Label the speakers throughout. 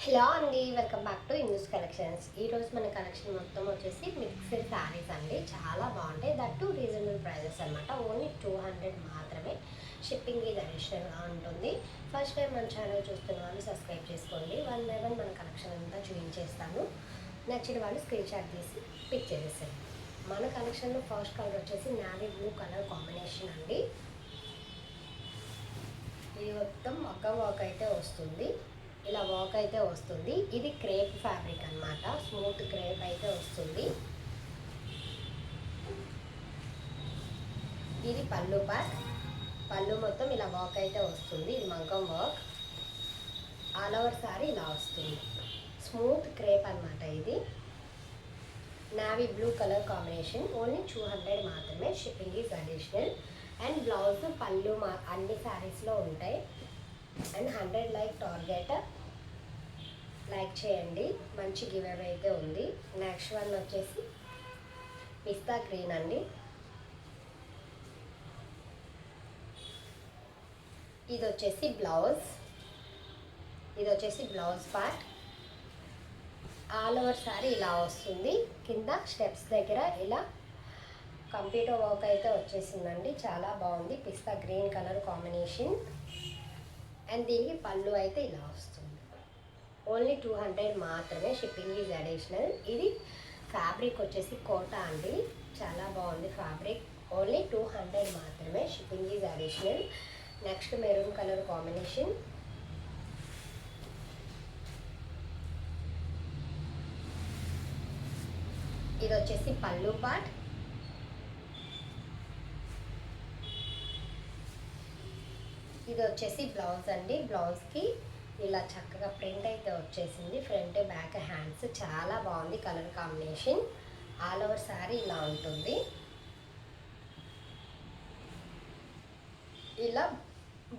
Speaker 1: Hello అండి, welcome back to English collections. ఈరోజు మన కలెక్షన్ మొత్తం వచ్చేసి మిక్స్డ్ శారీస్ అండి. చాలా బాగుంటాయి, దట్ టు రీజనబుల్ ప్రైజెస్ అనమాట. ఓన్లీ 200 మాత్రమే. షిప్పింగ్ ఇది అడిషనల్గా ఉంటుంది. ఫస్ట్ టైం మన ఛానల్ చూస్తున్న వాళ్ళు సబ్స్క్రైబ్ చేసుకోండి. 1 by 1 మన కలెక్షన్ అంతా చూపించేస్తాను. నచ్చిన వాళ్ళు స్క్రీన్ షాట్ తీసి పిక్ చేసేసేయండి. మన కలెక్షన్లో ఫస్ట్ కలర్ వచ్చేసి నావీ బ్లూ కలర్ కాంబినేషన్ అండి. ఇది మొత్తం వర్క్ అయితే వస్తుంది, ఇలా వర్క్ అయితే వస్తుంది. ఇది క్రేప్ ఫ్యాబ్రిక్ అన్నమాట, స్మూత్ క్రేప్ అయితే వస్తుంది. ఇది పళ్ళు పార్ట్, పళ్ళు మొత్తం ఇలా వర్క్ అయితే వస్తుంది. ఇది మంకం వర్క్, ఆల్ ఓవర్ సారీ ఇలా వస్తుంది. స్మూత్ క్రేప్ అన్నమాట. ఇది navy blue colour combination. Only 200 మాత్రమే. Shipping is additional. And blouse పళ్ళు అన్ని శారీస్లో ఉంటాయి. And 100 like target. లైక్ చేయండి, మంచి గివ్ అవే అయితే ఉంది. నెక్స్ట్ వన్ వచ్చేసి పిస్తా గ్రీన్ అండి. ఇది వచ్చేసి blouse part. All over sari ఇలా వస్తుంది. కింద స్టెప్స్ దగ్గర ఇలా కంప్యూటర్ వర్క్ అయితే వచ్చేసిందండి. చాలా బాగుంది. పిస్తా గ్రీన్ కలర్ కాంబినేషన్. అండ్ దీనికి పళ్ళు అయితే ఇలా వస్తుంది. ఓన్లీ 200 మాత్రమే. Shipping is additional. ఇది ఫ్యాబ్రిక్ వచ్చేసి కోటా అండి. చాలా బాగుంది ఫ్యాబ్రిక్. ఓన్లీ 200 మాత్రమే. Shipping is additional. Next maroon colour combination. ఇది వచ్చేసి పళ్ళు పార్ట్. ఇది వచ్చేసి బ్లౌజ్ అండి. బ్లౌజ్కి ఇలా చక్కగా ప్రింట్ అయితే వచ్చేసింది. ఫ్రంట్ బ్యాక్ హ్యాండ్స్ చాలా బాగుంది colour combination. All over sari ఇలా ఉంటుంది. ఇలా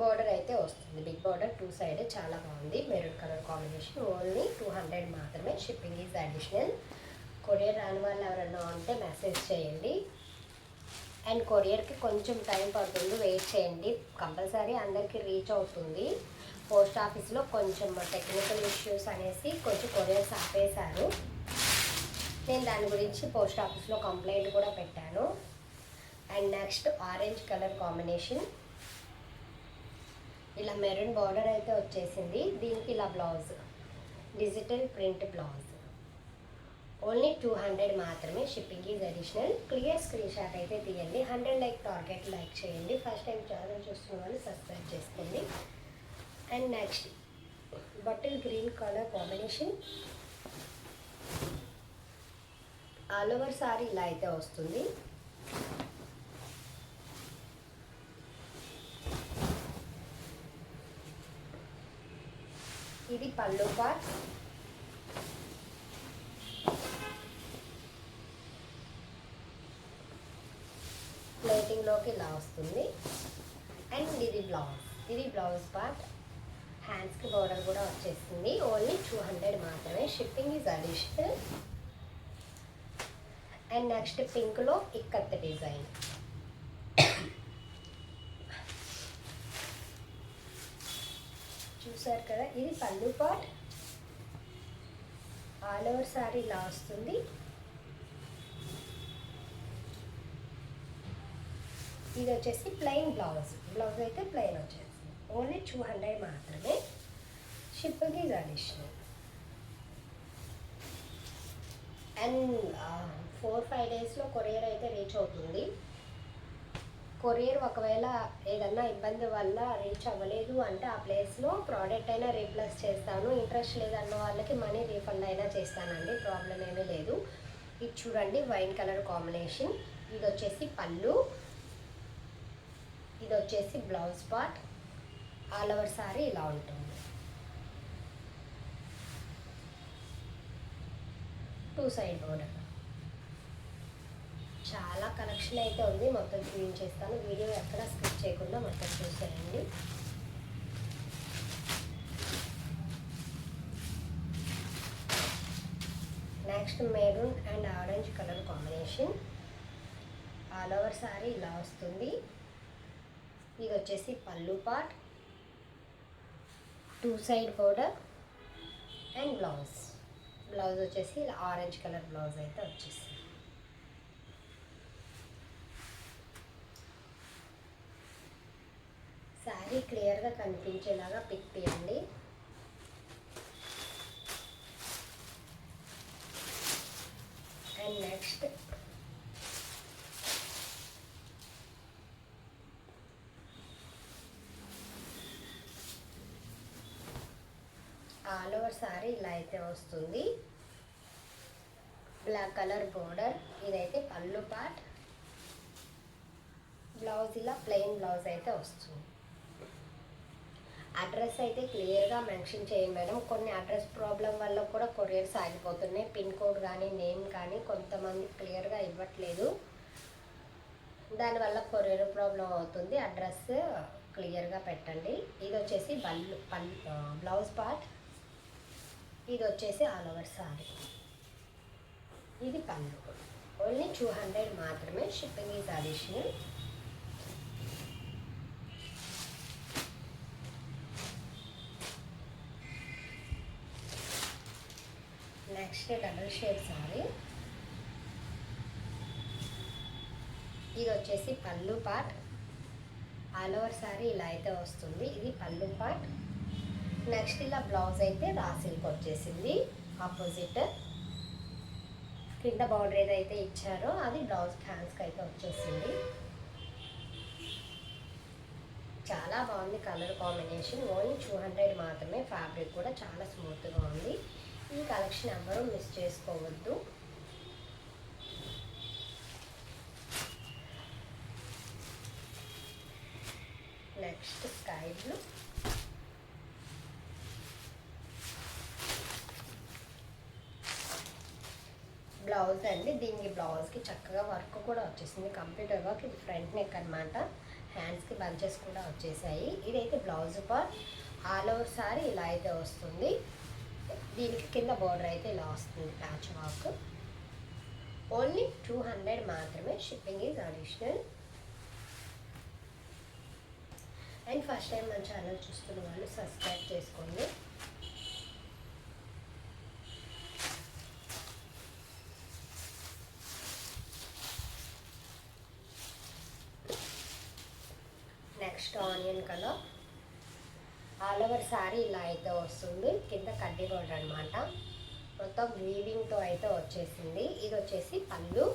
Speaker 1: బార్డర్ అయితే వస్తుంది, బిగ్ బార్డర్ 2 సైడ్. చాలా బాగుంది మెరూన్ కలర్ కాంబినేషన్. ఓన్లీ 200 మాత్రమే. Shipping is additional. కొరియర్ రాని వాళ్ళు ఎవరన్నా ఉంటే మెసేజ్ చేయండి. అండ్ కొరియర్కి కొంచెం టైం పడుతుంది, వెయిట్ చేయండి. కంపల్సరీ అందరికీ రీచ్ అవుతుంది. పోస్ట్ ఆఫీస్లో కొంచెం టెక్నికల్ ఇష్యూస్ అనేసి కొంచెం కొరియర్స్ ఆపేశారు. నేను దాని గురించి పోస్ట్ ఆఫీస్లో కంప్లైంట్ కూడా పెట్టాను. And next orange colour combination. ఇలా మెరూన్ బార్డర్ అయితే వచ్చేసింది. దీనికి ఇలా blouse, digital print blouse. Only 200 మాత్రమే. Shipping is additional. Clear screen shot అయితే తీయండి. 100 లైక్ టార్గెట్ లైక్ చేయండి. ఫస్ట్ టైం ఛానల్ చూస్తున్న వాళ్ళు సబ్స్క్రైబ్ చేసుకోండి. And next bottle green colour combination. All over sari ఇలా అయితే వస్తుంది. ఇది పళ్ళు పార్ట్. ప్లేటింగ్లోకి ఇలా వస్తుంది. అండ్ ఇది బ్లౌజ్ పార్ట్. హ్యాండ్స్కి బోర్డర్ కూడా వచ్చేస్తుంది. ఓన్లీ 200 మాత్రమే. Shipping is additional. And next పింక్లో ఇక్కత్ డిజైన్. చూసారు కదా, ఇది పళ్ళు పార్ట్. ఆల్ ఓవర్ సారీ ఇలా వస్తుంది. ఇది వచ్చేసి ప్లెయిన్ బ్లౌజ్ అయితే ప్లెయిన్ వచ్చేస్తుంది. ఓన్లీ 200 మాత్రమే. Shipping is additional. అండ్ 4-5 డేస్లో కొరియర్ అయితే రీచ్ అవుతుంది. కొరియర్ ఒకవేళ ఏదన్నా ఇబ్బంది వల్ల రీచ్ అవ్వలేదు అంటే ఆ ప్లేస్లో ప్రోడక్ట్ అయినా రీప్లేస్ చేస్తాను. ఇంట్రెస్ట్ లేదన్న వాళ్ళకి మనీ రీఫండ్ అయినా చేస్తానండి, ప్రాబ్లం ఏమీ లేదు. ఇది చూడండి, వైన్ కలర్ కాంబినేషన్. ఇది వచ్చేసి పళ్ళు, ఇది వచ్చేసి blouse part. All over sari ఇలా ఉంటుంది. 2 సైడ్ బోర్డర్. చాలా కలెక్షన్ అయితే ఉంది, మొత్తం చూపించేస్తాను. వీడియో ఎక్కడ స్కిప్ చేయకుండా మొత్తం చూసేయండి. Next maroon and orange colour combination. All over sari ఇలా వస్తుంది. ఇది వచ్చేసి పళ్ళు part, 2 side border. And blouse వచ్చేసి ఇలా ఆరెంజ్ కలర్ బ్లౌజ్ అయితే వచ్చేసింది. శారీ క్లియర్గా కనిపించేలాగా పిక్ తీయండి. And next all over sari ఇలా అయితే వస్తుంది. బ్లాక్ కలర్ బోర్డర్, ఇదైతే పళ్ళు పార్ట్. బ్లౌజ్ ఇలా ప్లెయిన్ బ్లౌజ్ అయితే వస్తుంది. అడ్రస్ అయితే క్లియర్గా మెన్షన్ చేయండి మేడం. కొన్ని అడ్రస్ ప్రాబ్లం వల్ల కూడా కొరియర్స్ ఆగిపోతున్నాయి. పిన్ కోడ్ కానీ నేమ్ కానీ కొంతమంది క్లియర్గా ఇవ్వట్లేదు, దానివల్ల కొరియర్ ప్రాబ్లం అవుతుంది. అడ్రస్ క్లియర్గా పెట్టండి. ఇది వచ్చేసి బ్లౌజ్ పార్ట్, ఇది వచ్చేసి ఆల్ ఓవర్ సారీ, ఇది పళ్ళు. ఓన్లీ 200 మాత్రమే. Shipping is additional. Next double shade sorry, ఇది వచ్చేసి పళ్ళు పార్ట్. ఆల్ ఓవర్ సారీ ఇలా అయితే వస్తుంది. ఇది పళ్ళు పార్ట్. నెక్స్ట్ ఇలా బ్లౌజ్ అయితే రా సిల్క్ వచ్చేసింది. ఆపోజిట్ కింద బార్డర్ ఏదైతే ఇచ్చారో అది బ్లౌజ్ హ్యాండ్స్కి అయితే వచ్చేసింది. చాలా బాగుంది కలర్ కాంబినేషన్. ఓన్లీ 200 మాత్రమే. ఫ్యాబ్రిక్ కూడా చాలా స్మూత్గా ఉంది. ఈ కలెక్షన్ ఎవరు మిస్ చేసుకోవద్దు. నెక్స్ట్ స్కై బ్లూ, బ్లౌజ్ అండి. దీనికి బ్లౌజ్కి చక్కగా వర్క్ కూడా వచ్చేసింది. Computer work. ఇది ఫ్రంట్ నెక్ అనమాట. హ్యాండ్స్కి బంచెస్ కూడా వచ్చేసాయి. ఇదైతే blouse part. All over sari ఇలా అయితే వస్తుంది. దీనికి కింద బోర్డర్ అయితే ఇలా వస్తుంది, ప్యాచ్ వర్క్. ఓన్లీ 200 మాత్రమే. Shipping is additional. And first time మన ఛానల్ చూస్తున్న వాళ్ళు సబ్స్క్రైబ్ చేసుకోండి. Next onion colour. All over sari ఇలా అయితే వస్తుంది. కింద కడ్డీ బోర్డర్ అనమాట. మొత్తం వీవింగ్తో అయితే వచ్చేసింది. ఇది వచ్చేసి పళ్ళు,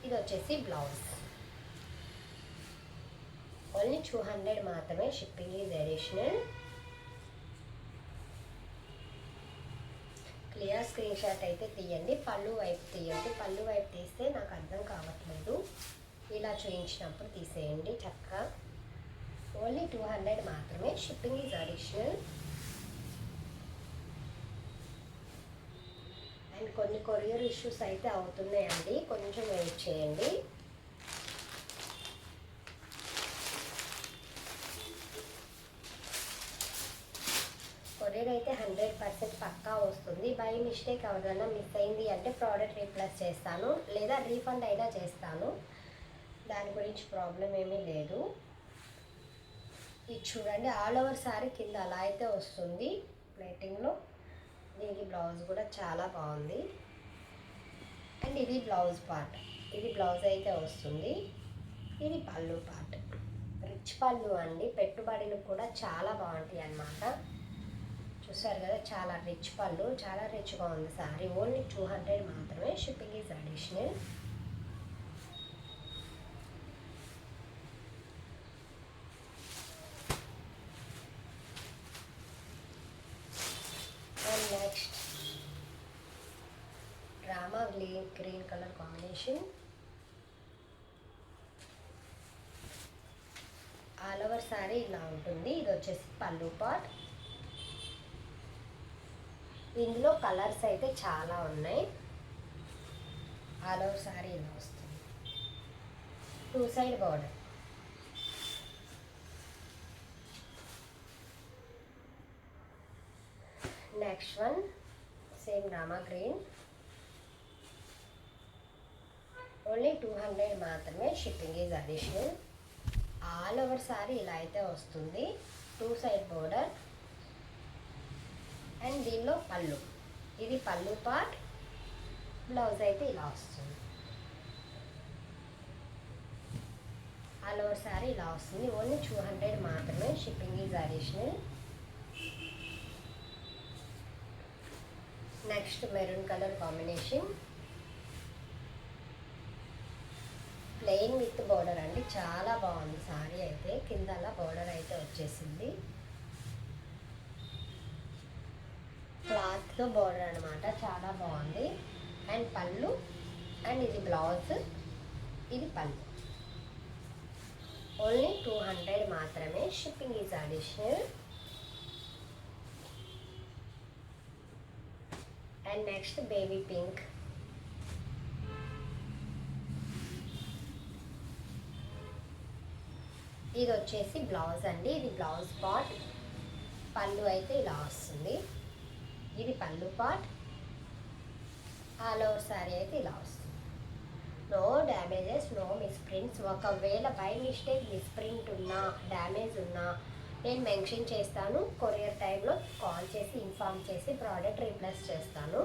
Speaker 1: ఇది వచ్చేసి బ్లౌజ్. ఓన్లీ 200 మాత్రమే. Shipping is additional. Clear screen shot అయితే తీయండి. పళ్ళు వైపు తీయండి. పళ్ళు వైపు తీస్తే నాకు అర్థం కావట్లేదు. ఇలా చూయించినప్పుడు తీసేయండి చక్కగా. ఓన్లీ 200 మాత్రమే. Shipping is additional. అండ్ కొన్ని కొరియర్ ఇష్యూస్ అయితే అవుతున్నాయండి, కొంచెం వెయిట్ చేయండి. కొరియర్ అయితే 100% పక్కా వస్తుంది. బై మిస్టేక్ ఎవరైనా మిస్ అయింది అంటే ప్రోడక్ట్ రీప్లేస్ చేస్తాను, లేదా రీఫండ్ అయినా చేస్తాను. దాని గురించి ప్రాబ్లం ఏమీ లేదు. ఇది చూడండి, ఆల్ ఓవర్ సారీ కింద అలా అయితే వస్తుంది ప్లేటింగ్లో. దీనికి బ్లౌజ్ కూడా చాలా బాగుంది. అండ్ ఇది బ్లౌజ్ పార్ట్. ఇది బ్లౌజ్ అయితే వస్తుంది. ఇది పళ్ళు పార్ట్. రిచ్ పళ్ళు అండి. పెట్టుబడులు కూడా చాలా బాగుంటాయి అన్నమాట. చూసారు కదా, చాలా రిచ్ పళ్ళు, చాలా రిచ్గా ఉంది సారీ. ఓన్లీ 200 మాత్రమే. Shipping is additional. And next Rama green colour combination. All over sari ఇలా ఉంటుంది. ఇది వచ్చేసి పళ్ళు పార్ట్. ఇందులో కలర్స్ అయితే చాలా ఉన్నాయి. ఆల్ ఓవర్ సారీ ఇలా వస్తుంది. 2 side border. Next one same Rama green. Only 200 మాత్రమే. Shipping is additional. All over sari ఇలా అయితే వస్తుంది. 2 సైడ్ బోర్డర్. అండ్ దీనిలో పళ్ళు, ఇది పళ్ళు పార్ట్. బ్లౌజ్ అయితే ఇలా వస్తుంది. ఆల్ ఓవర్ శారీ ఇలా వస్తుంది. ఓన్లీ 200 మాత్రమే. Shipping is additional. Next maroon colour combination, plain with border అండి. చాలా బాగుంది శారీ అయితే. కింద అలా బోర్డర్ అయితే వచ్చేసింది. క్లాత్లో బోర్డర్ అనమాట. చాలా బాగుంది. అండ్ పళ్ళు, అండ్ ఇది బ్లౌజ్, ఇది పళ్ళు. ఓన్లీ 200 మాత్రమే. Shipping is additional. And next baby pink, ఇది వచ్చేసి బ్లౌజ్ అండి. ఇది బ్లౌజ్ పార్ట్. పళ్ళు అయితే ఇలా వస్తుంది. ఇది పళ్ళు పార్ట్. ఆల్ ఓవర్ శారీ అయితే ఇలా వస్తుంది. No damages, no misprints. ఒకవేళ బై మిస్టేక్ మిస్ప్రింట్ ఉన్నా, డ్యామేజ్ ఉన్నా నేను మెన్షన్ చేస్తాను. కొరియర్ టైంలో కాల్ చేసి ఇన్ఫార్మ్ చేసి ప్రోడక్ట్ రీప్లేస్ చేస్తాను.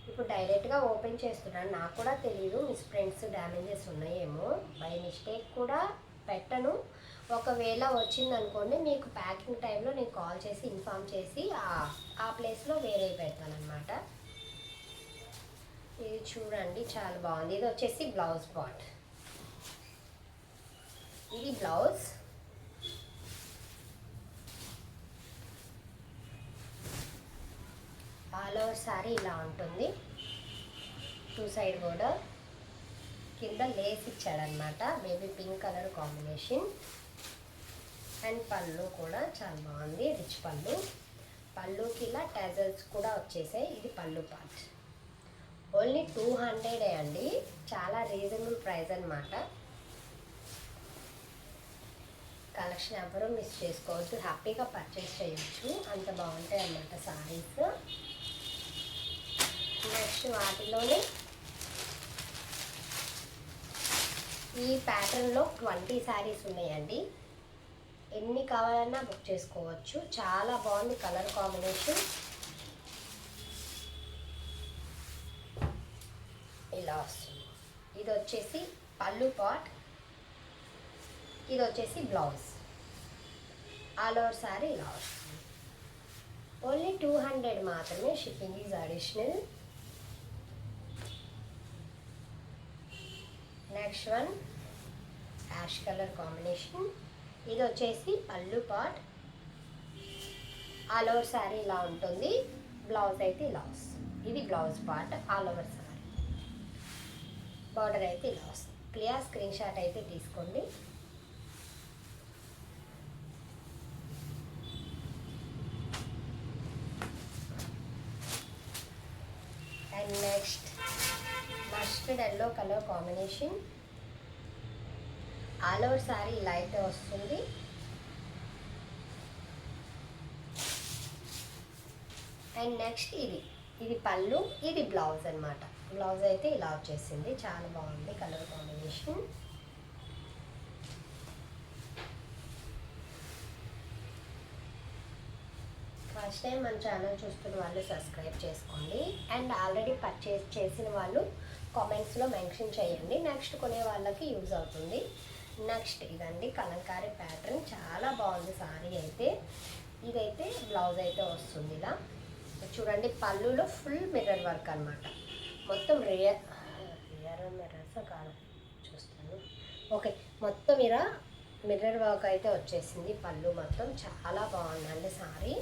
Speaker 1: ఇప్పుడు డైరెక్ట్గా ఓపెన్ చేస్తున్నాను. నాకు కూడా తెలియదు మిస్ప్రింట్స్ డ్యామేజెస్ ఉన్నాయేమో. బై మిస్టేక్ కూడా పెట్టను. ఒకవేళ వచ్చిందనుకోండి, మీకు ప్యాకింగ్ టైంలో నేను కాల్ చేసి ఇన్ఫార్మ్ చేసి ఆ ప్లేస్లో వేరే పెడతాను అనమాట. ఇది చూడండి చాలా బాగుంది. ఇది వచ్చేసి బ్లౌజ్ పార్ట్. ఇది బ్లౌజ్. ఆల్ ఓవర్ శారీ ఇలా ఉంటుంది. 2 సైడ్ బోర్డర్, కింద లేస్ ఇచ్చాడనమాట. Baby pink colour combination. And పళ్ళు కూడా చాలా బాగుంది. రిచ్ పళ్ళు. పళ్ళుకి ఇలా టజల్స్ కూడా వచ్చేసాయి. ఇది పళ్ళు పార్ట్. ఓన్లీ 200 అండి. చాలా రీజనబుల్ ప్రైస్ అనమాట. కలెక్షన్ ఎవరూ మిస్ చేసుకోవద్దు. హ్యాపీగా పర్చేస్ చేయొచ్చు. అంత బాగుంటాయి అన్నమాట సారీస్. నెక్స్ట్ వాటిలోనే ఈ ప్యాటర్న్లో 20 శారీస్ ఉన్నాయండి. ఎన్ని కావాలన్నా బుక్ చేసుకోవచ్చు. చాలా బాగుంది కలర్ కాంబినేషన్. ఇలా వస్తుంది. ఇది వచ్చేసి పళ్ళు పార్ట్. ఇది వచ్చేసి బ్లౌజ్. ఆల్ ఓవర్ శారీ ఇలా వస్తుంది. ఓన్లీ 200 మాత్రమే. Shipping is additional. Next one ash colour combination. ఇది వచ్చేసి పళ్ళు పార్ట్. ఆల్ ఓవర్ శారీ ఇలా ఉంటుంది. బ్లౌజ్ అయితే ఇలా వస్తుంది. ఇది blouse part. All over sari border అయితే ఇలా వస్తుంది. క్లియర్ స్క్రీన్ షాట్ అయితే తీసుకోండి. And next mustard yellow colour combination. All over sari ఇలా అయితే వస్తుంది. అండ్ నెక్స్ట్ ఇది పళ్ళు, ఇది బ్లౌజ్ అనమాట. బ్లౌజ్ అయితే ఇలా వచ్చేసింది. చాలా బాగుంది కలర్ కాంబినేషన్. ఫస్ట్ టైం మన ఛానల్ చూస్తున్న వాళ్ళు సబ్స్క్రైబ్ చేసుకోండి. అండ్ ఆల్రెడీ పర్చేస్ చేసిన వాళ్ళు కామెంట్స్లో మెన్షన్ చేయండి. నెక్స్ట్ కొనే వాళ్ళకి యూజ్ అవుతుంది. నెక్స్ట్ ఇదండి కలంకారీ ప్యాటర్న్. చాలా బాగుంది సారీ అయితే. ఇదైతే బ్లౌజ్ అయితే వస్తుంది ఇలా. చూడండి పళ్ళులో ఫుల్ మిర్రర్ వర్క్ అనమాట. మొత్తం రియర్ మిర్రర్స్ కాదు చూస్తాను. ఓకే, మొత్తం ఇలా మిర్రర్ వర్క్ అయితే వచ్చేసింది. పళ్ళు మొత్తం చాలా బాగుందండి సారీ.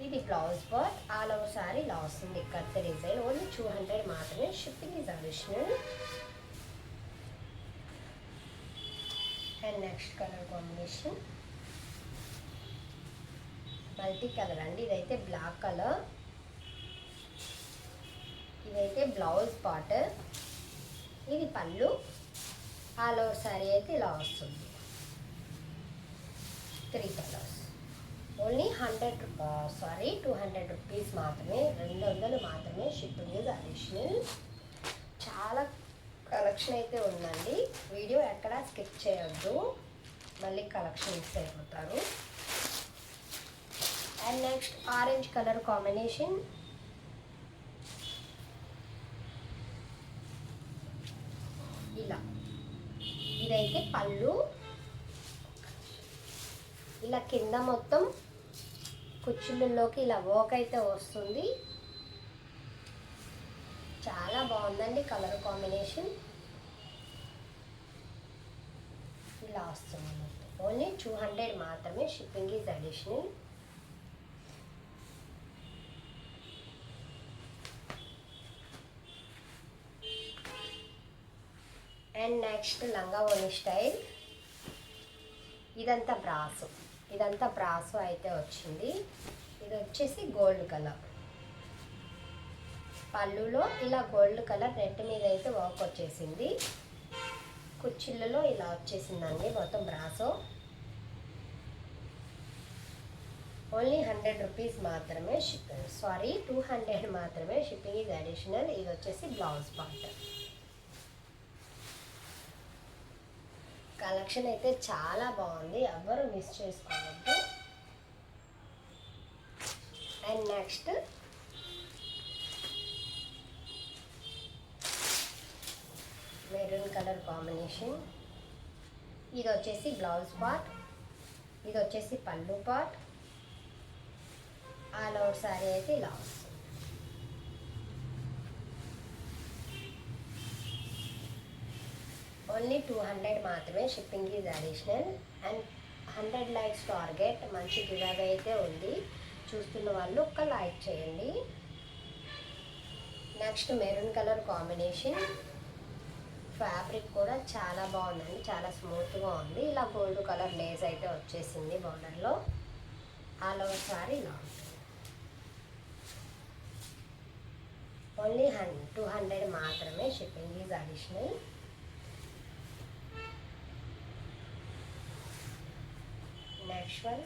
Speaker 1: ఇది blouse part. All over sari ఇలా వస్తుంది. ఇక్కడ డిజైన్. ఓన్లీ 200 మాత్రమే. Shipping is additional. And next colour combination multi colour అండి. ఇదైతే బ్లాక్ కలర్. ఇదైతే బ్లౌజ్ పార్ట్. ఇది పళ్ళు. ఆల్ ఓవర్ శారీ అయితే ఇలా వస్తుంది. 3 కలర్స్. ఓన్లీ 200 రూపీస్ మాత్రమే. 200 మాత్రమే. Shipping is additional. చాలా కలెక్షన్ అయితే ఉందండి. వీడియో ఎక్కడా స్కిప్ చేయొద్దు, మళ్ళీ కలెక్షన్ మిస్ అయిపోతారు. And next orange colour combination. ఇలా ఇదైతే పళ్ళు. ఇలా కింద మొత్తం కుచ్చుళ్ళలోకి ఇలా వర్క్ అయితే వస్తుంది. చాలా బాగుందండి కలర్ కాంబినేషన్. ఇలా వస్తుంది. ఓన్లీ 200 మాత్రమే. Shipping is additional. And next లంగా ఓని స్టైల్. ఇదంతా బ్రాసు అయితే వచ్చింది. ఇది వచ్చేసి గోల్డ్ కలర్. పళ్ళులో ఇలా గోల్డ్ కలర్ నెట్ మీద అయితే వర్క్ వచ్చేసింది. కుచ్చిళ్ళలో ఇలా వచ్చేసిందండి మొత్తం బ్రాసో. ఓన్లీ 100 రూపీస్ మాత్రమే. 200 మాత్రమే. Shipping is additional. ఇది వచ్చేసి బ్లౌజ్ పార్ట్. కలెక్షన్ అయితే చాలా బాగుంది, ఎవ్వరు మిస్ చేసుకోవద్దు. And next maroon colour combination. ఇది వచ్చేసి బ్లౌజ్ పార్ట్. ఇది వచ్చేసి పళ్ళు పార్ట్. ఆల్ ఓవర్ శారీ అయితే ఇలా వస్తుంది. ఓన్లీ 200 మాత్రమే. Shipping is additional. And 100 likes target. మంచి గివ్ అవే అయితే ఉంది. చూస్తున్న వాళ్ళు ఒక్క లైక్ చేయండి. Next maroon colour combination. Fabric కూడా చాలా బాగుందండి, చాలా స్మూత్గా ఉంది. ఇలా గోల్డ్ కలర్ లేస్ అయితే వచ్చేసింది బార్డర్లో. ఆల్ ఓవర్ సారీ ఇలా ఉంటుంది. ఓన్లీ 200 మాత్రమే. Shipping is additional. Next one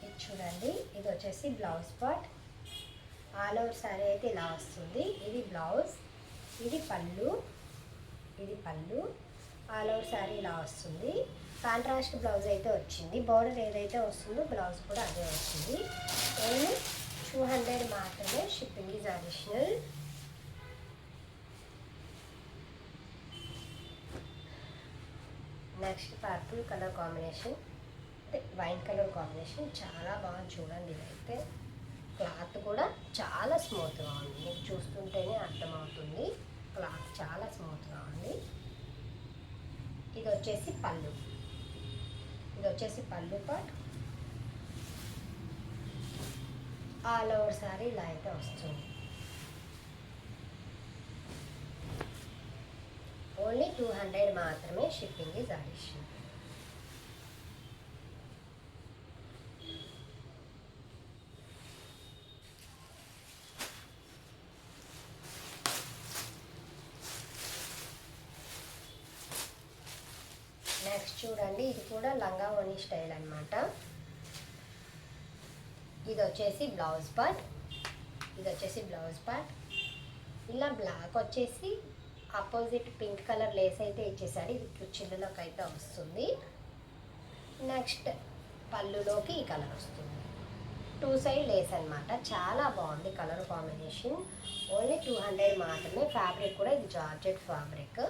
Speaker 1: ఇది చూడండి. ఇది వచ్చేసి blouse part. All over sari అయితే ఇలా వస్తుంది. ఇది బ్లౌజ్, ఇది పళ్ళు, ఇది పళ్ళు. ఆల్ ఓవర్ శారీ ఇలా వస్తుంది. కాంట్రాస్ట్ బ్లౌజ్ అయితే వచ్చింది. బార్డర్ ఏదైతే వస్తుందో బ్లౌజ్ కూడా అదే వస్తుంది. ఓన్లీ 200 మాత్రమే. Shipping is additional. Next purple colour combination, white colour combination. చాలా బాగా చూడండి. ఇదైతే క్లాత్ కూడా చాలా స్మూత్గా ఉంది. మీకు చూస్తుంటేనే అర్థమవుతుంది. క్లాత్ చాలా స్మూత్గా ఉంది. ఇది వచ్చేసి పళ్ళు. ఇది వచ్చేసి పళ్ళు పార్ట్. ఆల్ ఓవర్ సారీ ఇలా అయితే వస్తుంది. ఓన్లీ 200 మాత్రమే. Shipping is additional. నెక్స్ట్ చూడండి. ఇది కూడా లంగా ఓని స్టైల్ అన్నమాట. ఇది వచ్చేసి బ్లౌజ్ పార్ట్. ఇది వచ్చేసి బ్లౌజ్ పార్ట్. ఇలా బ్లాక్ వచ్చేసి ఆపోజిట్ పింక్ కలర్ లేస్ అయితే ఇచ్చేసాడు. ఇది కుచ్చిళ్ళలోకి అయితే వస్తుంది. నెక్స్ట్ పళ్ళులోకి ఈ కలర్ వస్తుంది. 2 సైడ్ లేస్ అనమాట. చాలా బాగుంది కలర్ కాంబినేషన్. ఓన్లీ 200 మాత్రమే. ఫ్యాబ్రిక్ కూడా ఇది జార్జెట్ ఫ్యాబ్రిక్.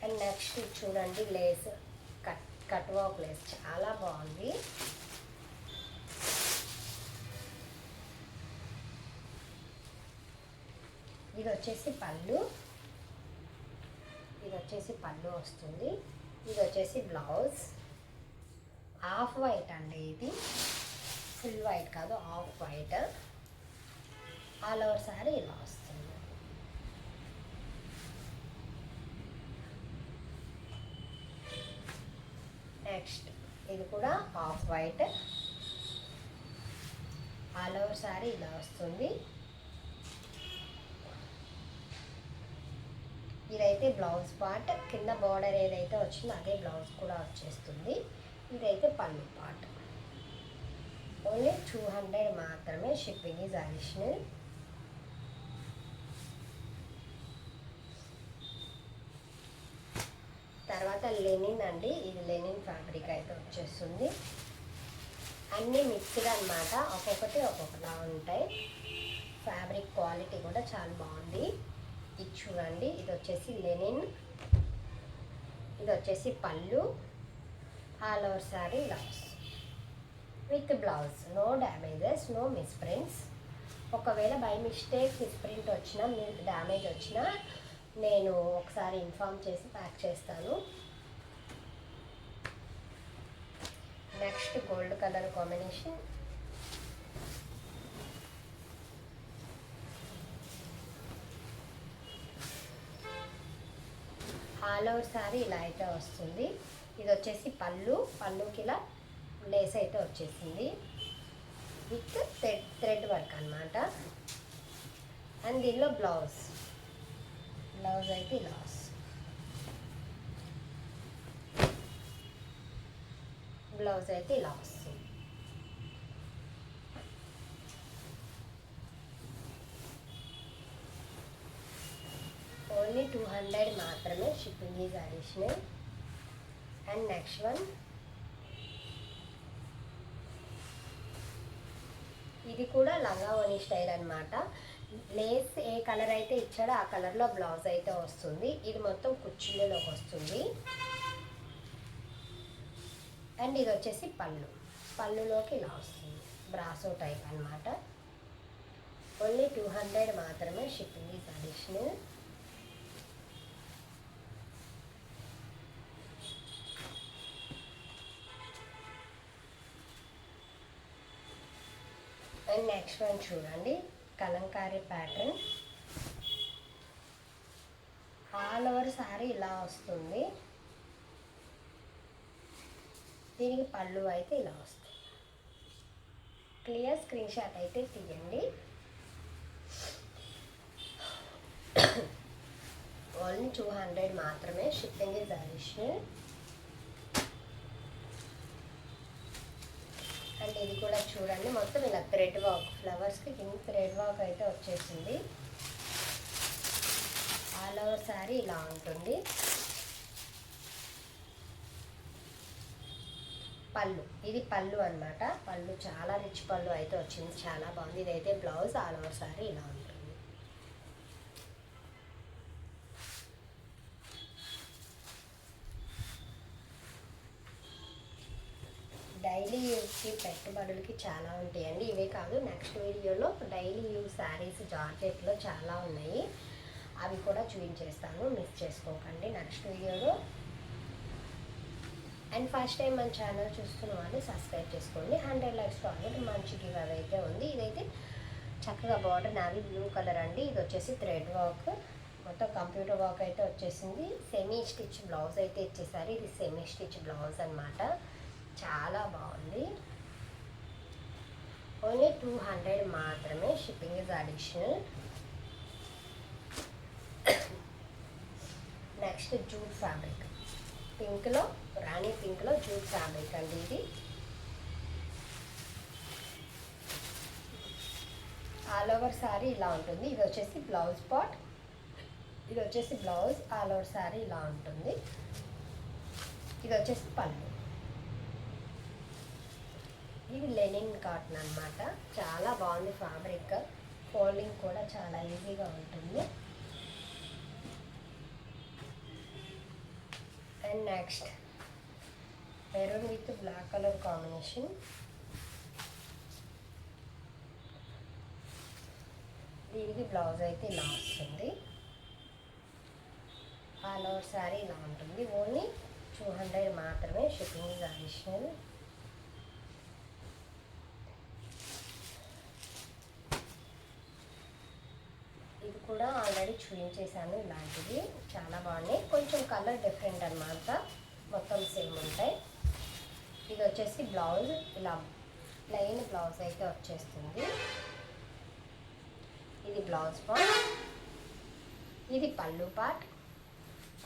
Speaker 1: అండ్ నెక్స్ట్ చూడండి లేస్, కట్ వర్క్ లేస్ చాలా బాగుంది. ఇది వచ్చేసి పళ్ళు. ఇది వచ్చేసి పళ్ళు వస్తుంది. ఇది వచ్చేసి బ్లౌజ్. ఆఫ్ వైట్ అండి. ఇది ఫుల్ వైట్ కాదు, off white. All over sari ఇలా వస్తుంది. నెక్స్ట్ ఇది కూడా off white. All over sari ఇలా వస్తుంది. ఇదైతే బ్లౌజ్ పార్ట్. కింద బార్డర్ ఏదైతే వచ్చిందో అదే బ్లౌజ్ కూడా వచ్చేస్తుంది. ఇదైతే పళ్ళు పార్ట్. ఓన్లీ 200 మాత్రమే. Shipping is additional. తర్వాత లెనిన్ అండి. ఇది లెనిన్ ఫ్యాబ్రిక్ అయితే వచ్చేస్తుంది. అన్నీ మిక్స్డ్ అనమాట, ఒక్కొక్కటి ఒక్కొక్కలా ఉంటాయి. ఫ్యాబ్రిక్ క్వాలిటీ కూడా చాలా బాగుంది. ఇది చూడండి, ఇది వచ్చేసి లెనిన్, ఇది వచ్చేసి పళ్ళు, all over sari blouse with blouse. No damages, no misprints. ఒకవేళ బై మిస్టేక్ మిస్ప్రింట్ వచ్చినా, డ్యామేజ్ వచ్చినా నేను ఒకసారి ఇన్ఫార్మ్ చేసి ప్యాక్ చేస్తాను. Next gold colour combination. All over sari ఇలా అయితే వస్తుంది. ఇది వచ్చేసి పళ్ళుకి ఇలా లేస్ అయితే వచ్చేసింది విత్ థ్రెడ్ వర్క్ అనమాట. అండ్ దీనిలో బ్లౌజ్ అయితే ఇలా వస్తుంది. బ్లౌజ్ అయితే ఇలా వస్తుంది. ఓన్లీ 200 మాత్రమే. Shipping is additional. And next one, ఇది కూడా లంగా ఓని స్టైల్ అనమాట. లేస్ ఏ కలర్ అయితే ఇచ్చాడో ఆ కలర్లో బ్లౌజ్ అయితే వస్తుంది. ఇది మొత్తం కుచ్చిళ్ళలోకి వస్తుంది. అండ్ ఇది వచ్చేసి పళ్ళులోకి ఇలా వస్తుంది. బ్రాసో టైప్ అనమాట. ఓన్లీ 200 మాత్రమే. Shipping is additional. And next one చూడండి, kalamkari pattern. All over sari ఇలా వస్తుంది. దీనికి పళ్ళు అయితే ఇలా వస్తుంది. క్లియర్ స్క్రీన్ షాట్ అయితే తీయండి. ఓన్లీ 200 మాత్రమే. Shipping is additional. అండ్ ఇది కూడా చూడండి, మొత్తం ఇలా థ్రెడ్ వర్క్, ఫ్లవర్స్కి కింద థ్రెడ్ వర్క్ అయితే వచ్చేసింది. ఆల్ ఓవర్ శారీ ఇలా ఉంటుంది. ఇది పళ్ళు అనమాట. పళ్ళు చాలా రిచ్ పళ్ళు అయితే వచ్చింది, చాలా బాగుంది. ఇదైతే బ్లౌజ్. ఆల్ ఓవర్ శారీ ఇలా ఉంటుంది. డైలీ యూస్కి పెట్టుబడులకి చాలా ఉంటాయండి. ఇవే కాదు, నెక్స్ట్ వీడియోలో డైలీ యూజ్ శారీస్ జార్జెట్లో చాలా ఉన్నాయి, అవి కూడా చూపించేస్తాను. మిస్ చేసుకోకండి నెక్స్ట్ వీడియోలో. అండ్ ఫస్ట్ టైం మన ఛానల్ చూస్తున్న వాళ్ళు సబ్స్క్రైబ్ చేసుకోండి. 100 లైక్స్ టార్గెట్, మంచి గివ్ అవే అయితే ఉంది. ఇదైతే చక్కగా బార్డర్ నావీ బ్లూ కలర్ అండి. ఇది వచ్చేసి థ్రెడ్ వర్క్, మొత్తం కంప్యూటర్ వర్క్ అయితే వచ్చేసింది. సెమీ స్టిచ్ బ్లౌజ్ అయితే ఇచ్చేసారు. ఇది సెమీ స్టిచ్ బ్లౌజ్ అనమాట. చాలా బాగుంది. ఓన్లీ 200 మాత్రమే. Shipping is additional. Next jute fabric, పింక్లో, రాణి పింక్లో జూట్ ఫ్యాబ్రిక్ అండి. ఇది ఆల్ ఓవర్ శారీ ఇలా ఉంటుంది. ఇది వచ్చేసి బ్లౌజ్ పార్ట్, ఇది వచ్చేసి బ్లౌజ్. ఆల్ ఓవర్ శారీ ఇలా ఉంటుంది. ఇది వచ్చేసి పళ్ళు. ఇది లెనిన్ కాటన్ అనమాట. చాలా బాగుంది ఫ్యాబ్రిక్. ఫోల్డింగ్ కూడా చాలా ఈజీగా ఉంటుంది. And next maroon with black colour combination. దీనికి బ్లౌజ్ అయితే ఇలా వస్తుంది. ఆల్ ఓవర్ శారీ ఇలా ఉంటుంది. ఓన్లీ 200 మాత్రమే. Shipping is additional. ఇది కూడా ఆల్రెడీ చూపించేసాను. ఇలాంటివి చాలా బాగున్నాయి. కొంచెం కలర్ డిఫరెంట్ అనమాట, మొత్తం సేమ్ ఉంటాయి. ఇది వచ్చేసి బ్లౌజ్, ఇలా ప్లెయిన్ బ్లౌజ్ అయితే వచ్చేస్తుంది. ఇది బ్లౌజ్ పార్ట్, ఇది పళ్ళు పార్ట్.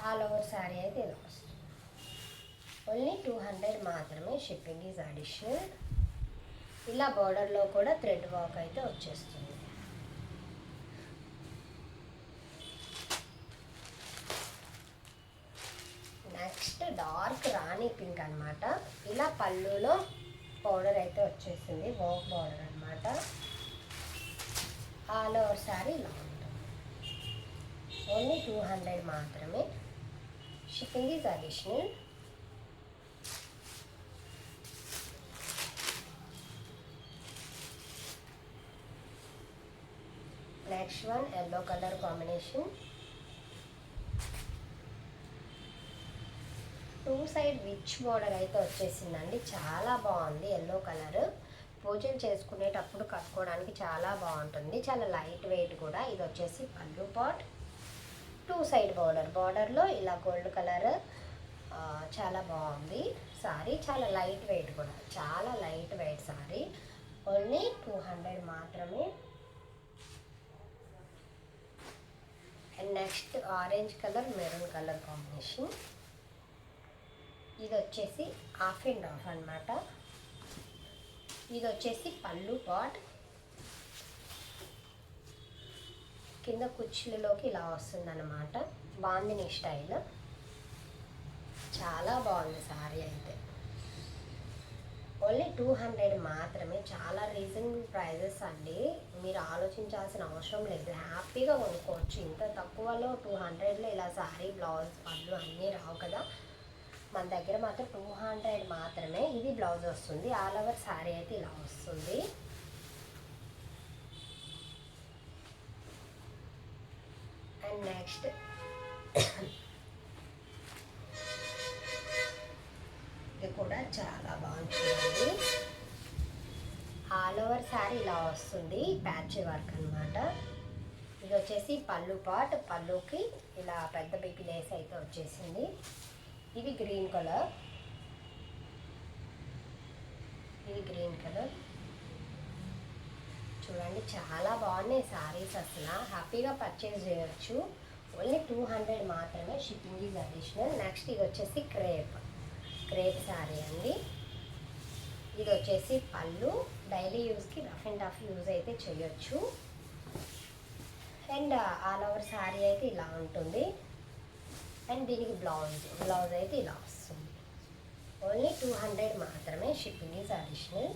Speaker 1: ఆల్ ఓవర్ శారీ అయితే ఇలా వస్తుంది. ఓన్లీ 200 మాత్రమే, షిప్పింగ్ ఈజ్ అడిషనల్. ఇలా బార్డర్లో కూడా థ్రెడ్ వర్క్ అయితే వచ్చేస్తుంది. నెక్స్ట్ డార్క్ రాణి పింక్ అనమాట. ఇలా పళ్ళులో పౌడర్ అయితే వచ్చేసింది, వర్క్ పౌడర్ అనమాట. ఆల్ ఓవర్ శారీ ఇలా ఉంటుంది. ఓన్లీ 200 మాత్రమే, shipping is additional. Next one yellow colour combination. 2 side rich border అయితే వచ్చేసిందండి, చాలా బాగుంది. ఎల్లో కలర్ పూజలు చేసుకునేటప్పుడు కట్టుకోవడానికి చాలా బాగుంటుంది, చాలా లైట్ వెయిట్ కూడా. ఇది వచ్చేసి పళ్ళు పాట్, 2 సైడ్ బార్డర్లో ఇలా గోల్డ్ కలర్, చాలా బాగుంది సారీ. చాలా లైట్ వెయిట్ కూడా, చాలా లైట్ వెయిట్ సారీ. ఓన్లీ 200 మాత్రమే. And next orange colour maroon colour combination. ఇది వచ్చేసి హాఫ్ అండ్ హాఫ్ అనమాట. ఇది వచ్చేసి పళ్ళు పాట్, కింద కుర్చీలలోకి ఇలా వస్తుందన్నమాట, బాందిని స్టైల్. చాలా బాగుంది సారీ అయితే. ఓన్లీ 200 మాత్రమే, చాలా రీజనబుల్ ప్రైజెస్ అండి. మీరు ఆలోచించాల్సిన అవసరం లేదు, హ్యాపీగా కొనుక్కోవచ్చు. ఇంత తక్కువలో 200లో ఇలా సారీ, బ్లౌజ్, పళ్ళు అన్నీ రావు కదా. మన దగ్గర మాత్రం 200 మాత్రమే. ఇది బ్లౌజ్ వస్తుంది, ఆల్ ఓవర్ సారీ అయితే ఇలా వస్తుంది. అండ్ నెక్స్ట్ ఇది కూడా చాలా బాగుంటుంది. ఆల్ ఓవర్ శారీ ఇలా వస్తుంది, ప్యాచ్ వర్క్ అనమాట. ఇది వచ్చేసి పళ్ళు పాట్, పళ్ళుకి ఇలా పెద్ద బిగ్ లేస్ అయితే వచ్చేసింది. ఇది గ్రీన్ కలర్, ఇది గ్రీన్ కలర్. చూడండి చాలా బాగున్నాయి శారీస్, అసలు హ్యాపీగా పర్చేస్ చేయొచ్చు. ఓన్లీ 200 మాత్రమే, షిప్పింగ్ ఈజ్ అడిషనల్. నెక్స్ట్ ఇది వచ్చేసి క్రేప్ శారీ అండి. ఇది వచ్చేసి పళ్ళు, డైలీ యూస్కి రఫ్ అండ్ టఫ్ యూజ్ అయితే చేయొచ్చు. అండ్ ఆల్ ఓవర్ శారీ అయితే ఇలా ఉంటుంది. అండ్ దీనికి బ్లౌజ్ అయితే ఇలా వస్తుంది. ఓన్లీ 200 మాత్రమే, shipping is additional.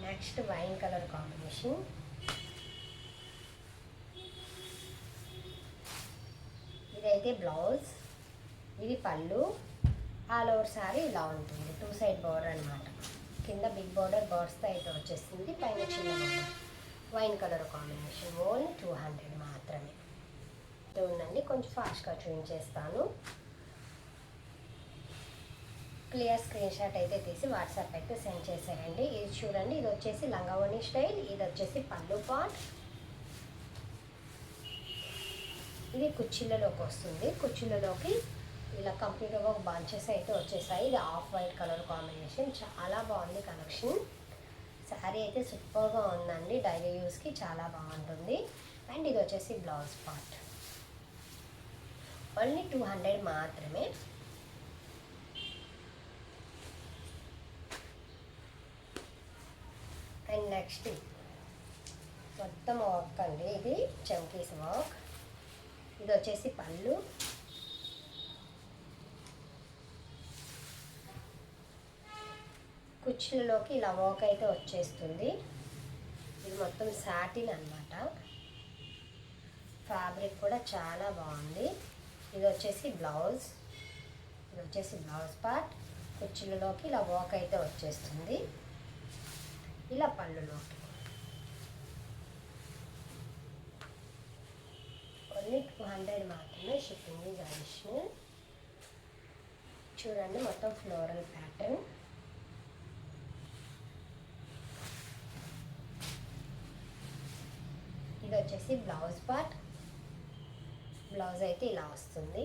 Speaker 1: Next wine colour combination. ఇదైతే బ్లౌజ్, ఇది పళ్ళు, ఆల్ ఓవర్ శారీ ఇలా ఉంటుంది. 2 సైడ్ బార్డర్ అనమాట, కింద బిగ్ బార్డర్ బర్డ్స్తో అయితే వచ్చేస్తుంది, పైన చిన్న border. Wine colour combination. Only 200 మాత్రమే. ఉందండి, కొంచెం ఫాస్ట్గా చూపించేస్తాను. క్లియర్ స్క్రీన్ షాట్ అయితే తీసి వాట్సాప్ అయితే సెండ్ చేసేయండి. ఇది చూడండి, ఇది వచ్చేసి లంగావోణి స్టైల్, ఇది వచ్చేసి పళ్ళు పాట్. ఇది కుర్చీలలోకి వస్తుంది, కుర్చీలలోకి ఇలా కంప్లీట్గా ఒక బంచెస్ అయితే వచ్చేసాయి. ఇది ఆఫ్ వైట్ కలర్ కాంబినేషన్, చాలా బాగుంది కలెక్షన్. శారీ అయితే సూపర్గా ఉందండి, డైలీ యూస్కి చాలా బాగుంటుంది. అండ్ ఇది వచ్చేసి బ్లౌజ్ పార్ట్. ఓన్లీ 200 మాత్రమే. అండ్ నెక్స్ట్ మొత్తం వర్క్ అండి, ఇది చంకీస్ వర్క్. ఇది వచ్చేసి పళ్ళు, కుర్చీలలోకి ఇలా వర్క్ అయితే వచ్చేస్తుంది. ఇది మొత్తం సాటిన్ అన్నమాట, ఫ్యాబ్రిక్ కూడా చాలా బాగుంది. ఇది వచ్చేసి బ్లౌజ్, ఇది వచ్చేసి బ్లౌజ్ పార్ట్. కుర్చీలలోకి ఇలా వర్క్ అయితే వచ్చేస్తుంది, ఇలా పళ్ళులోకి. ఓన్లీ 200 మాత్రమే, షిప్పింగ్ ఈజ్ అడిషనల్. చూడండి మొత్తం ఫ్లోరల్ ప్యాటర్న్. ఇది వచ్చేసి బ్లౌజ్ పార్ట్, బ్లౌజ్ అయితే ఇలా వస్తుంది.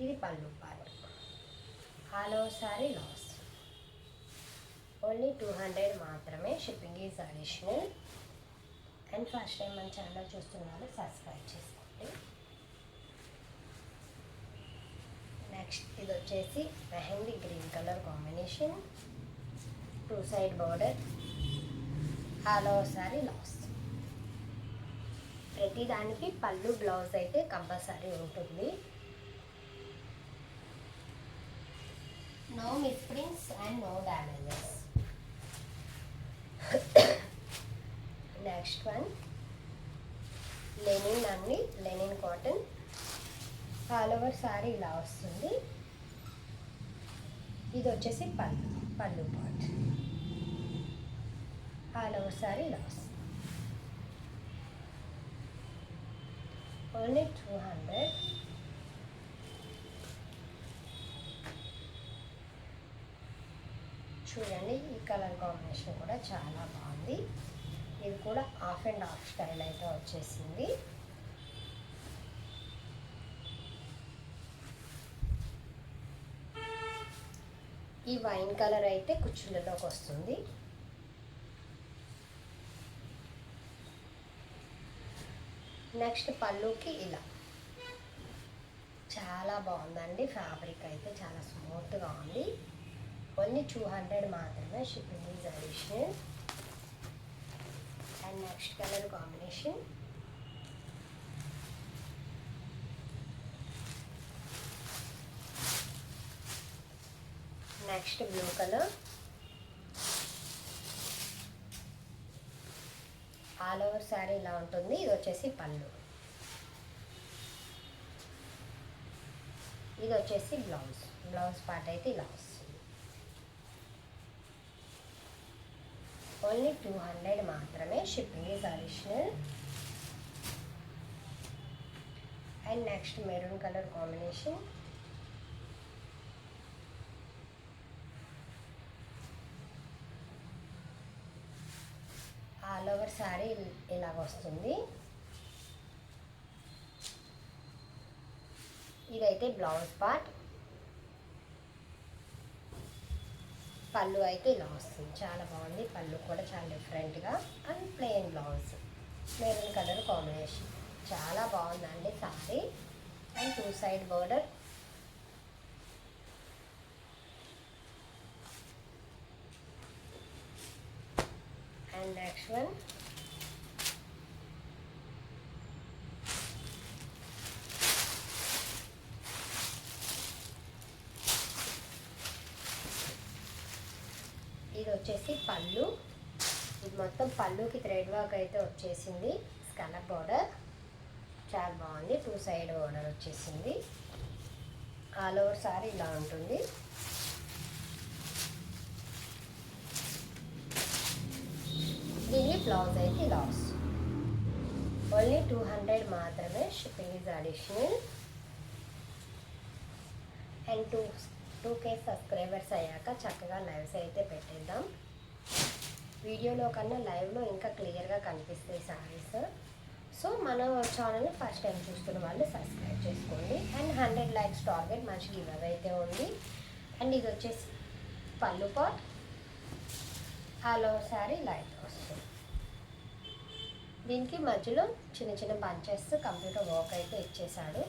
Speaker 1: ఇది పళ్ళు పార్ట్, ఆల్ ఓవర్ సారీ ఇలా వస్తుంది. ఓన్లీ 200 మాత్రమే, shipping is additional. And first time మన ఛానల్ చూస్తున్న వాళ్ళు సబ్స్క్రైబ్ చేసుకోండి. నెక్స్ట్ ఇది వచ్చేసి mehndi green colour combination, 2 side border, all over sari lace. ప్రతి దానికి పళ్ళు బ్లౌజ్ అయితే కంపల్సరీ ఉంటుంది. No misprints and no damages. Next one linen అండి, linen cotton, all over sari ఇలా వస్తుంది. ఇది వచ్చేసి పళ్ళు పార్ట్, ఆల్ ఓవర్ సారీ ఇలా వస్తుంది. ఓన్లీ 200. చూడండి ఈ కలర్ కాంబినేషన్ కూడా చాలా బాగుంది. ఇది కూడా హాఫ్ అండ్ హాఫ్ స్టైల్ అయితే వచ్చేసింది. ఈ వైన్ కలర్ అయితే కుచ్చులలోకి వస్తుంది. నెక్స్ట్ పళ్ళుకి ఇలా చాలా బాగుందండి. ఫ్యాబ్రిక్ అయితే చాలా స్మూత్గా ఉంది. ఓన్లీ 200 మాత్రమే. Shipping is additional. And next colour combination next blue colour, all over sari ఇలా ఉంటుంది. ఇది వచ్చేసి పళ్ళు, ఇది వచ్చేసి బ్లౌజ్ పార్ట్ అయితే ఇలా వస్తుంది. ఓన్లీ 200 మాత్రమే. Shipping is additional. And next maroon colour combination, all over sari ఇలాగ వస్తుంది. ఇదైతే బ్లౌజ్ పార్ట్, పళ్ళు అయితే ఇలా వస్తుంది. చాలా బాగుంది. పళ్ళు కూడా చాలా డిఫరెంట్గా and plain blouse, maroon colour combination చాలా బాగుందండి sorry. And 2 side border, and next one ఇది వచ్చేసి పళ్ళు. ఇది మొత్తం పళ్ళుకి థ్రెడ్ వర్క్ అయితే వచ్చేసింది. స్కలప్ బోర్డర్ చాలా బాగుంది. 2 సైడ్ బోర్డర్ వచ్చేసింది. ఆల్ ఓవర్ సారీ ఇలా ఉంటుంది. దీని బ్లౌజ్ అయితే ఇలా వస్తుంది. ఓన్లీ 200 మాత్రమే. Shipping is additional. And 2K subscribers అయ్యాక చక్కగా లైవ్స్ అయితే పెట్టేద్దాం. వీడియోలో కన్నా లైవ్లో ఇంకా క్లియర్గా కనిపిస్తాయి సారీస్. సో మన ఛానల్ని ఫస్ట్ టైం చూస్తున్న వాళ్ళు సబ్స్క్రైబ్ చేసుకోండి. అండ్ 100 లైక్స్ టార్గెట్ మంచి గివ్ అవే అయితే ఉంది. అండ్ ఇది వచ్చేసి పళ్ళు part, all over sari light వస్తుంది. దీనికి మధ్యలో చిన్న చిన్న బంచెస్ కంప్యూటర్ వర్క్ అయితే ఇచ్చేసాడు.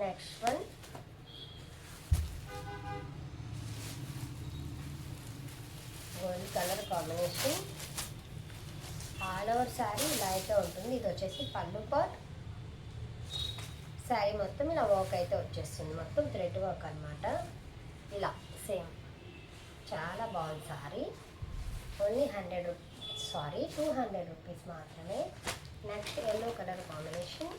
Speaker 1: Next one gold colour combination, all over sari ఇలా అయితే ఉంటుంది. ఇది వచ్చేసి పళ్ళు పార్ట్, శారీ మొత్తం ఇలా వర్క్ అయితే వచ్చేస్తుంది. మొత్తం థ్రెడ్ వర్క్ అనమాట. ఇలా సేమ్ చాలా బాగుంది సారీ. ఓన్లీ 200 రూపీస్ మాత్రమే. నెక్స్ట్ ఎల్లో కలర్ కాంబినేషన్,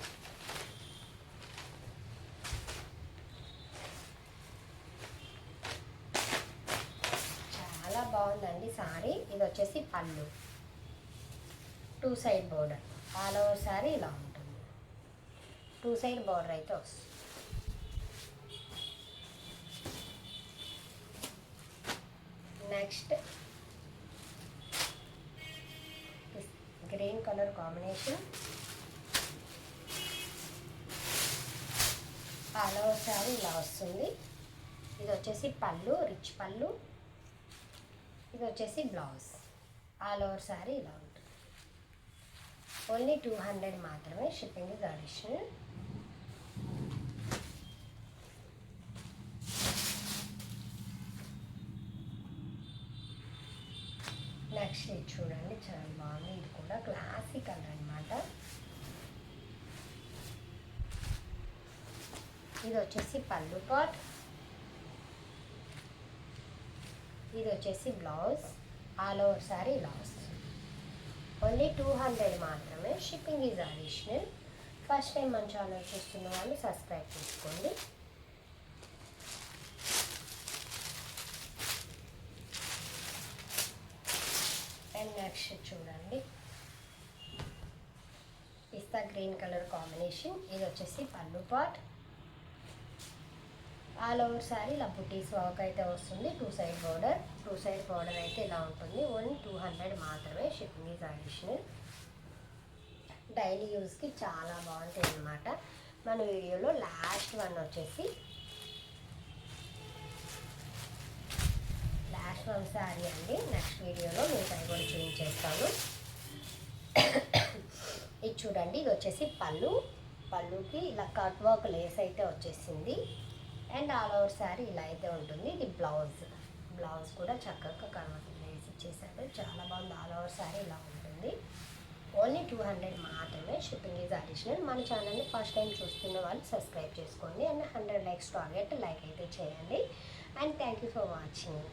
Speaker 1: చాలా బాగుందండి సారీ. ఇది వచ్చేసి పళ్ళు, 2 side border, all over sari ఇలా ఉంటుంది. 2 సైడ్ బోర్డర్ అయితే వస్తుంది. Next green colour combination, all over sari ఇలా వస్తుంది. ఇది వచ్చేసి పళ్ళు, రిచ్ పళ్ళు. ఇది వచ్చేసి బ్లౌజ్. ఆల్ ఓవర్ శారీ ఇలా ఉంటుంది. ఓన్లీ 200 మాత్రమే. Shipping is additional. నెక్స్ట్ ఇది చూడండి, చాలా బాగుంది. ఇది కూడా క్లాసిక్ కలర్ అనమాట. ఇది వచ్చేసి పళ్ళు పాట్. ఇది వచ్చేసి బ్లౌజ్. ఆల్ ఓవర్ శారీ ఇలా వస్తుంది. ఓన్లీ 200 మాత్రమే. Shipping is additional. First time మన ఛానల్ చూస్తున్న వాళ్ళు సబ్స్క్రైబ్ చేసుకోండి. అండ్ నెక్స్ట్ చూడండి, పిస్తా గ్రీన్ కలర్ కాంబినేషన్. ఇది వచ్చేసి పళ్ళు పాట్. ఆల్ ఓవర్ శారీ ఇలా బుటీస్ వర్క్ అయితే వస్తుంది. టూ సైడ్ బోర్డర్ అయితే ఇలా ఉంటుంది. ఓన్లీ 200 మాత్రమే. Shipping is additional. డైలీ యూస్కి చాలా బాగుంటాయి అన్నమాట. మన వీడియోలో లాస్ట్ వన్ వచ్చేసి శారీ అండి. నెక్స్ట్ వీడియోలో మీకు అది కూడా చూపించేస్తాను. ఇది చూడండి, ఇది వచ్చేసి పళ్ళుకి ఇలా కట్ వర్క్ లేస్ అయితే వచ్చేసింది. అండ్ ఆల్ ఓవర్ శారీ ఇలా అయితే ఉంటుంది. ఇది బ్లౌజ్ కూడా చక్కగా కట్ లేస్ ఇచ్చేసాడు. చాలా బాగుంది. ఆల్ ఓవర్ శారీ ఇలా ఉంటుంది. ఓన్లీ 200 మాత్రమే. Shipping is additional. మన ఛానల్ని ఫస్ట్ టైం చూస్తున్న వాళ్ళు సబ్స్క్రైబ్ చేసుకోండి. అండ్ 100 లైక్స్ టార్గెట్ లైక్ అయితే చేయండి. And thank you for watching.